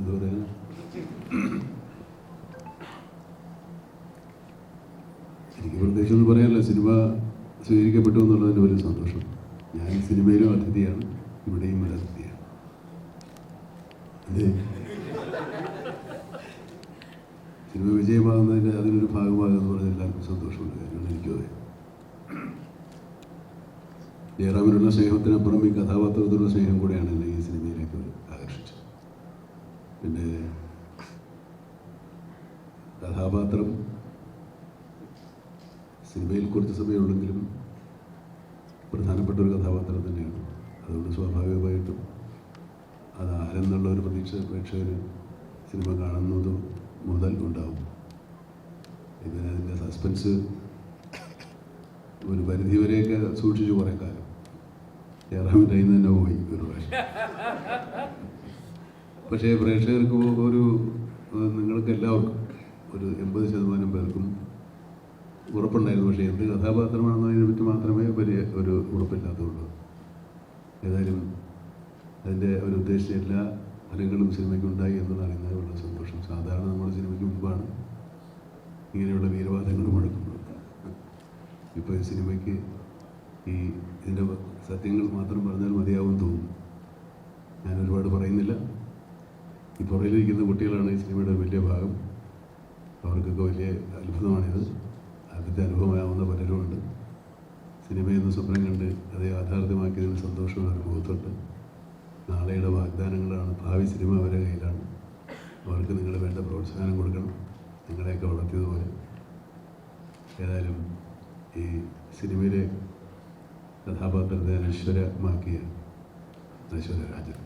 എന്താ പറയുക, എനിക്ക് പ്രത്യേകിച്ച് ഒന്നും പറയാനില്ല. സിനിമ സ്വീകരിക്കപ്പെട്ടു എന്നുള്ളതിൻ്റെ വലിയ സന്തോഷം. ഞാൻ സിനിമയിലും അതിഥിയാണ്, ഇവിടെയും ഒരു അതിഥിയാണ്. അതെ, സിനിമ വിജയമാകുന്നതിൻ്റെ അതിനൊരു ഭാഗമാകുമെന്ന് പറഞ്ഞാൽ എല്ലാവർക്കും സന്തോഷമുള്ള കാര്യമാണ്. എനിക്കും അതെ. ജയറാമിനുള്ള സ്നേഹത്തിനപ്പുറം ഈ കഥാപാത്രത്തിലുള്ള സ്നേഹം കൂടെയാണ് എന്നെ ഈ സിനിമയിലേക്ക് ആകർഷിച്ചത്. പിന്നെ കഥാപാത്രം സിനിമയിൽ കുറച്ച് സമയമുണ്ടെങ്കിലും പ്രധാനപ്പെട്ട ഒരു കഥാപാത്രം തന്നെയാണ്. അതുകൊണ്ട് സ്വാഭാവികമായിട്ടും അത് ആരെന്നുള്ള ഒരു പ്രതീക്ഷ പ്രേക്ഷകർ സിനിമ കാണുന്നത് മുതൽ ഉണ്ടാവും. പിന്നെ അതിൻ്റെ സസ്പെൻസ് ഒരു പരിധിവരെയൊക്കെ സൂക്ഷിച്ചു കുറേ കാലം. ജയറാമിൻ്റെ കയ്യിൽ നിന്ന് തന്നെ പോയി ഒരു പ്രാവശ്യം. പക്ഷേ പ്രേക്ഷകർക്ക് ഒരു നിങ്ങൾക്ക് എല്ലാവർക്കും ഒരു 80% പേർക്കും ഉറപ്പുണ്ടായിരുന്നു. പക്ഷേ എന്ത് കഥാപാത്രമാണെന്നതിനെ പറ്റി മാത്രമേ വലിയ ഒരു ഉറപ്പില്ലാത്തതുള്ളൂ. ഏതായാലും അതിൻ്റെ ഒരു ഉദ്ദേശിച്ച എല്ലാ ഫലങ്ങളും സിനിമയ്ക്കുണ്ടായി എന്നത് അറിയുന്നത് വളരെ സന്തോഷം. സാധാരണ നമ്മുടെ സിനിമയ്ക്ക് മുമ്പാണ് ഇങ്ങനെയുള്ള വീരവാദങ്ങൾ മുഴക്കുന്നത്. ഇപ്പോൾ ഈ സിനിമയ്ക്ക് ഇതിൻ്റെ സത്യങ്ങൾ മാത്രം പറഞ്ഞാൽ മതിയാവും തോന്നുന്നു. ഞാൻ ഒരുപാട് പറയുന്നില്ല. ഈ പുറകിലിരിക്കുന്ന കുട്ടികളാണ് ഈ സിനിമയുടെ വലിയ ഭാഗം. അവർക്കൊക്കെ വലിയ അത്ഭുതമാണിത്. ആദ്യത്തെ അനുഭവമാവുന്ന പലരുമുണ്ട്. സിനിമയെന്ന് സ്വപ്നം കണ്ട് അത് യാഥാർത്ഥ്യമാക്കിയതിന് സന്തോഷം അവരുടെ മുഖത്തുണ്ട്. നാളെയുടെ വാഗ്ദാനങ്ങളാണ്. ഭാവി സിനിമ അവരുടെ കയ്യിലാണ്. അവർക്ക് നിങ്ങൾ വേണ്ട പ്രോത്സാഹനം കൊടുക്കണം, നിങ്ങളെയൊക്കെ വളർത്തിയതുപോലെ. ഏതായാലും ഈ സിനിമയിലെ കഥാപാത്രത്തെ അനശ്വരമാക്കിയ അനശ്വര രാജൻ